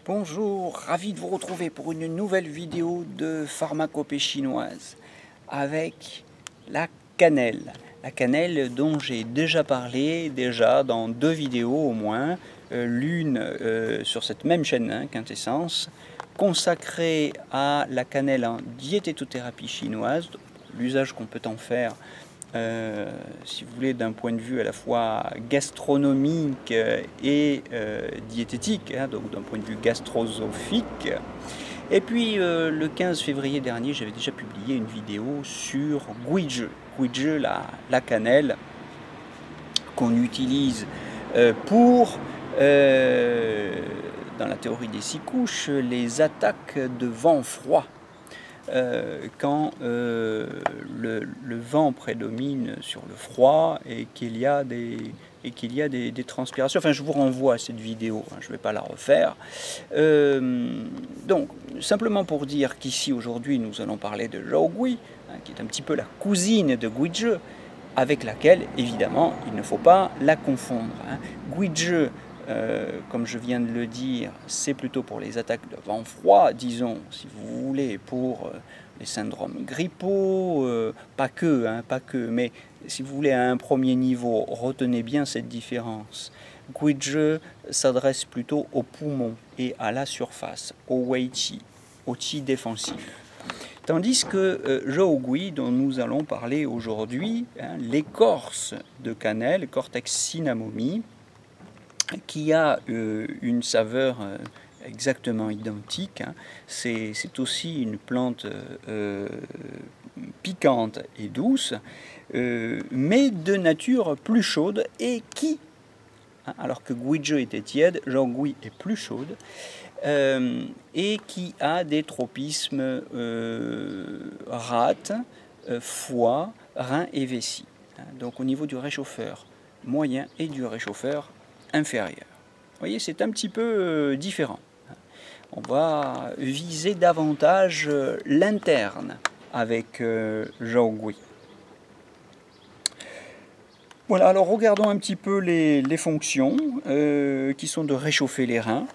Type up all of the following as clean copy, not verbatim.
Bonjour, ravi de vous retrouver pour une nouvelle vidéo de pharmacopée chinoise avec la cannelle. La cannelle dont j'ai déjà parlé dans 2 vidéos au moins, l'une sur cette même chaîne, hein, Quintessence, consacrée à la cannelle en diététothérapie chinoise, l'usage qu'on peut en faire si vous voulez, d'un point de vue à la fois gastronomique et diététique, hein, donc d'un point de vue gastrosophique. Et puis le 15 février dernier, j'avais déjà publié une vidéo sur Guizhi, la cannelle qu'on utilise pour, dans la théorie des 6 couches, les attaques de vent froid. Quand le vent prédomine sur le froid et qu'il y a des transpirations. Enfin, je vous renvoie à cette vidéo, hein, je ne vais pas la refaire. Donc, simplement pour dire qu'ici, aujourd'hui, nous allons parler de Zhao Gui, hein, qui est un petit peu la cousine de Guizhi, avec laquelle, évidemment, il ne faut pas la confondre. Hein. Guizhi, comme je viens de le dire, c'est plutôt pour les attaques de vent froid, disons, si vous voulez, pour les syndromes grippaux, pas que, mais si vous voulez, à un premier niveau, retenez bien cette différence. Guizhi s'adresse plutôt aux poumons et à la surface, au wei qi, au qi défensif. Tandis que Zhao Gui, dont nous allons parler aujourd'hui, hein, l'écorce de cannelle, Cortex cinnamomi, qui a une saveur exactement identique. Hein. C'est aussi une plante piquante et douce, mais de nature plus chaude et qui, hein, alors que Guizhi était tiède, Zhao Gui est plus chaude, et qui a des tropismes rate, foie, rein et vessie. Hein. Donc au niveau du réchauffeur moyen et du réchauffeur inférieur. Vous voyez, c'est un petit peu différent. On va viser davantage l'interne avec Zhao Gui. Voilà, alors regardons un petit peu les fonctions qui sont de réchauffer les reins,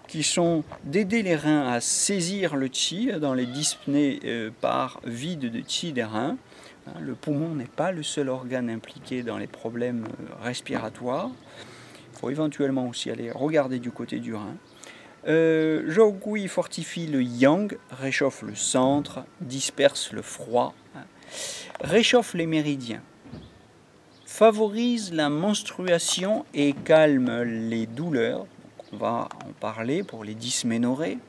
qui sont d'aider les reins à saisir le qi dans les dyspnées par vide de qi des reins. Le poumon n'est pas le seul organe impliqué dans les problèmes respiratoires. Il faut éventuellement aussi aller regarder du côté du rein. Zhao Gui fortifie le yang, réchauffe le centre, disperse le froid, hein, réchauffe les méridiens, favorise la menstruation et calme les douleurs. Donc on va en parler pour les dysménorrhées,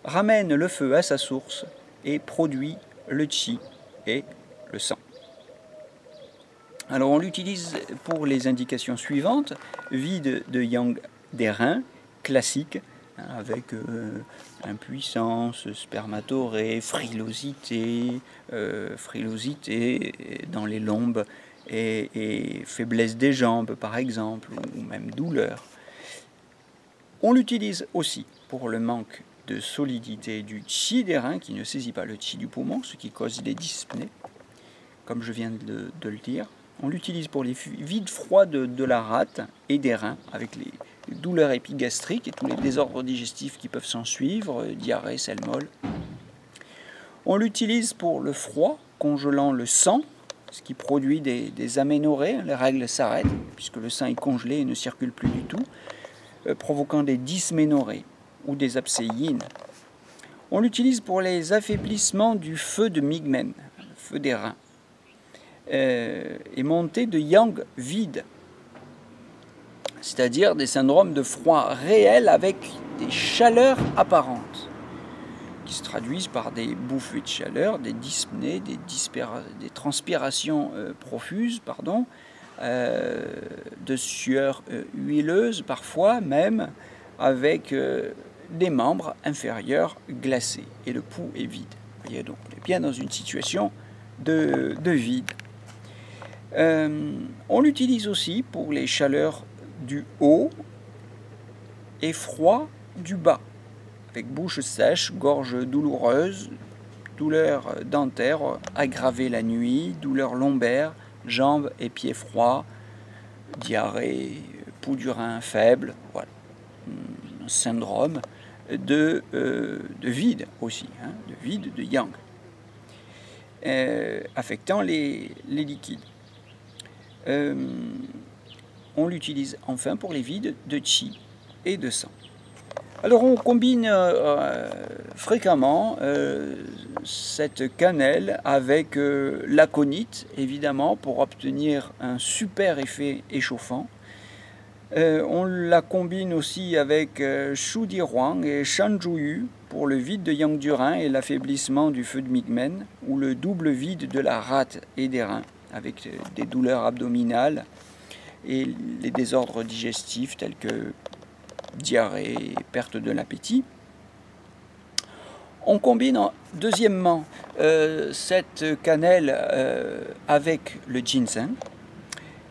ramène le feu à sa source et produit le qi et le sang. Alors on l'utilise pour les indications suivantes: vide de yang des reins, classique, hein, avec impuissance, spermatorrhée, frilosité dans les lombes et faiblesse des jambes par exemple, ou même douleur. On l'utilise aussi pour le manque de solidité du qi des reins qui ne saisit pas le qi du poumon, ce qui cause les dyspnées, comme je viens de le dire. On l'utilise pour les vides froids de la rate et des reins, avec les douleurs épigastriques et tous les désordres digestifs qui peuvent s'en suivre, diarrhée, selle molle. On l'utilise pour le froid, congelant le sang, ce qui produit des aménorrhées. Les règles s'arrêtent, puisque le sang est congelé et ne circule plus du tout, provoquant des dysménorrhées ou des abscéines. On l'utilise pour les affaiblissements du feu de Migmen, le feu des reins. Et montée de yang vide, c'est-à-dire des syndromes de froid réel avec des chaleurs apparentes, qui se traduisent par des bouffées de chaleur, des dyspnées, des transpirations profuses, de sueur huileuse parfois même, avec des membres inférieurs glacés, et le pouls est vide. Vous voyez, donc on est bien dans une situation de vide. On l'utilise aussi pour les chaleurs du haut et froid du bas, avec bouche sèche, gorge douloureuse, douleurs dentaires aggravées la nuit, douleurs lombaires, jambes et pieds froids, diarrhée, pouls du rein faible, voilà, un syndrome de vide aussi, hein, de vide, de yang, affectant les liquides. On l'utilise enfin pour les vides de qi et de sang. Alors on combine fréquemment cette cannelle avec l'aconite, évidemment, pour obtenir un super effet échauffant. On la combine aussi avec Shu Di Huang et Shan Zhuyu pour le vide de yang du rein et l'affaiblissement du feu de Migmen, ou le double vide de la rate et des reins, avec des douleurs abdominales et les désordres digestifs tels que diarrhée et perte de l'appétit. On combine deuxièmement cette cannelle avec le ginseng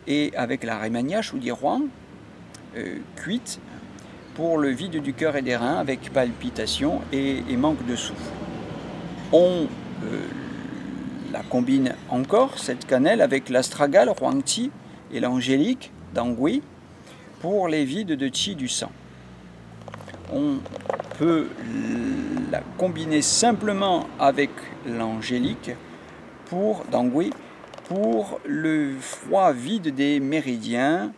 et avec la Rehmannia Shu Di Huang cuite pour le vide du cœur et des reins avec palpitations et manque de souffle. On la combine encore, cette cannelle, avec l'astragale Huangqi et l'angélique Dangui pour les vides de qi du sang. On peut la combiner simplement avec l'angélique pour Dangui pour le froid vide des méridiens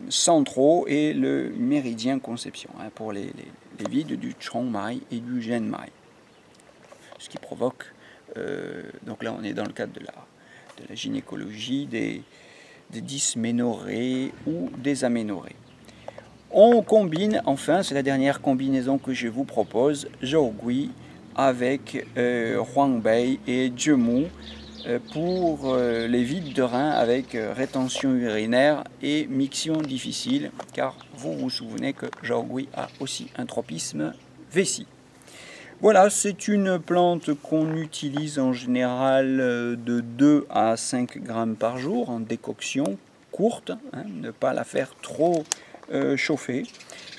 centraux et le méridien conception, hein, pour les vides du Chongmai et du Zhenmai. Ce qui provoque, donc là on est dans le cadre de la gynécologie, des dysménorrhées ou des aménorrhées. On combine, enfin, c'est la dernière combinaison que je vous propose, Zhougui avec Huangbei et Jemu pour les vides de rein avec rétention urinaire et miction difficile, car vous vous souvenez que Zhougui a aussi un tropisme vessie. Voilà, c'est une plante qu'on utilise en général de 2 à 5 grammes par jour en décoction courte, hein, ne pas la faire trop chauffer,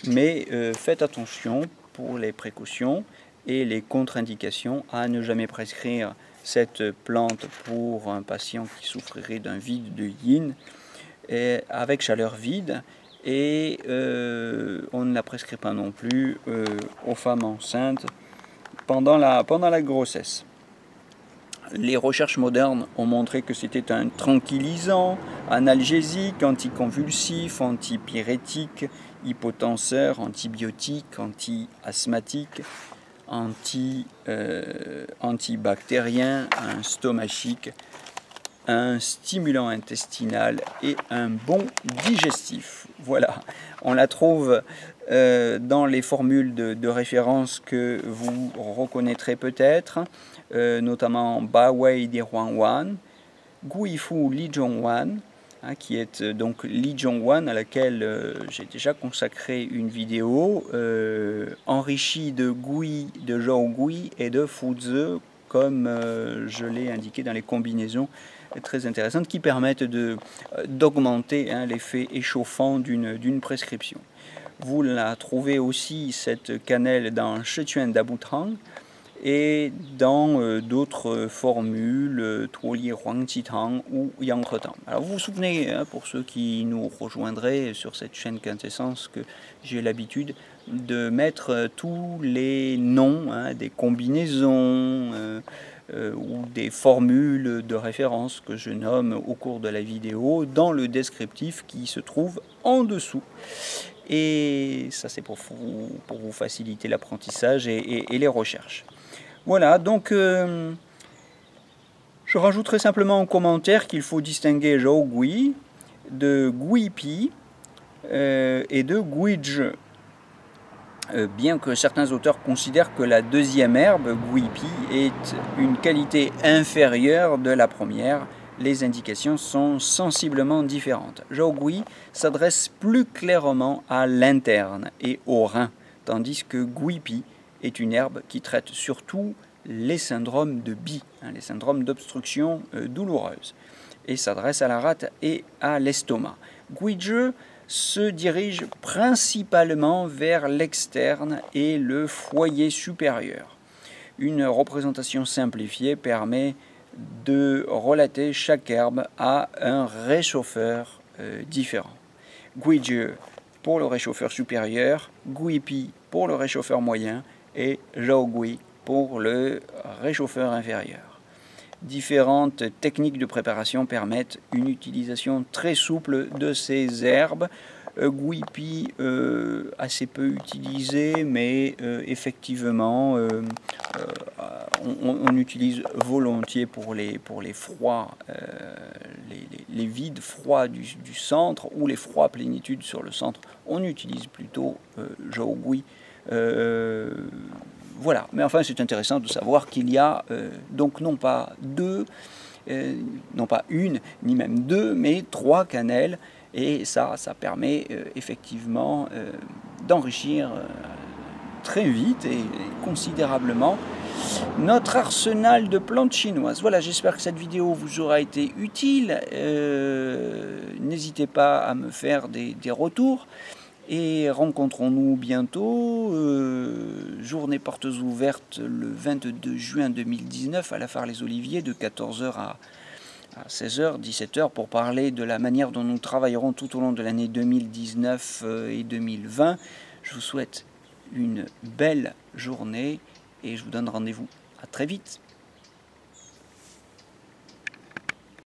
mais faites attention pour les précautions et les contre-indications à ne jamais prescrire cette plante pour un patient qui souffrirait d'un vide de yin avec chaleur vide, et on ne la prescrit pas non plus aux femmes enceintes pendant la grossesse. Les recherches modernes ont montré que c'était un tranquillisant, analgésique, anticonvulsif, antipyrétique, hypotenseur, antibiotique, anti-asthmatique, antibactérien, un stomachique, un stimulant intestinal et un bon digestif. Voilà, on la trouve dans les formules de référence que vous reconnaîtrez peut-être, notamment Ba Wei Di Huang Wan, Gui Fu Li Zhong Wan, hein, qui est donc Li Zhong Wan, à laquelle j'ai déjà consacré une vidéo enrichie de Gui, de Zhou Gui et de Fuzi, comme je l'ai indiqué dans les combinaisons très intéressantes qui permettent d'augmenter l'effet échauffant d'une prescription. Vous la trouvez aussi, cette cannelle, dans Shituan Dabutang et dans d'autres formules, Tuoli Huangqi-tang ou Yang-he-tang. Alors vous vous souvenez, hein, pour ceux qui nous rejoindraient sur cette chaîne Quintessence, que j'ai l'habitude de mettre tous les noms, hein, des combinaisons ou des formules de référence que je nomme au cours de la vidéo dans le descriptif qui se trouve en dessous. Et ça, c'est pour vous faciliter l'apprentissage et les recherches. Voilà, donc je rajouterai simplement en commentaire qu'il faut distinguer Zhougui de Guipi et de Guizhi. Bien que certains auteurs considèrent que la deuxième herbe, Guipi, est une qualité inférieure de la première, les indications sont sensiblement différentes. Zhougui s'adresse plus clairement à l'interne et au rein, tandis que Guipi est une herbe qui traite surtout les syndromes de Bi, hein, les syndromes d'obstruction douloureuse, et s'adresse à la rate et à l'estomac. Guizhi se dirige principalement vers l'externe et le foyer supérieur. Une représentation simplifiée permet de relater chaque herbe à un réchauffeur différent. Guizhi pour le réchauffeur supérieur, Guipi pour le réchauffeur moyen et Zhaogui pour le réchauffeur inférieur. Différentes techniques de préparation permettent une utilisation très souple de ces herbes. Guipi assez peu utilisé, mais effectivement on utilise volontiers pour les froids, les vides froids du centre ou les froids plénitudes sur le centre. On utilise plutôt Zhaogui. Voilà, mais enfin c'est intéressant de savoir qu'il y a donc non pas non pas une, ni même deux, mais 3 cannelles. Et ça permet effectivement d'enrichir très vite et considérablement notre arsenal de plantes chinoises. Voilà, j'espère que cette vidéo vous aura été utile. N'hésitez pas à me faire des retours. Et rencontrons-nous bientôt, journée portes ouvertes le 22 juin 2019 à la Phare les Oliviers de 14h à 16h, 17h pour parler de la manière dont nous travaillerons tout au long de l'année 2019 et 2020. Je vous souhaite une belle journée et je vous donne rendez-vous à très vite.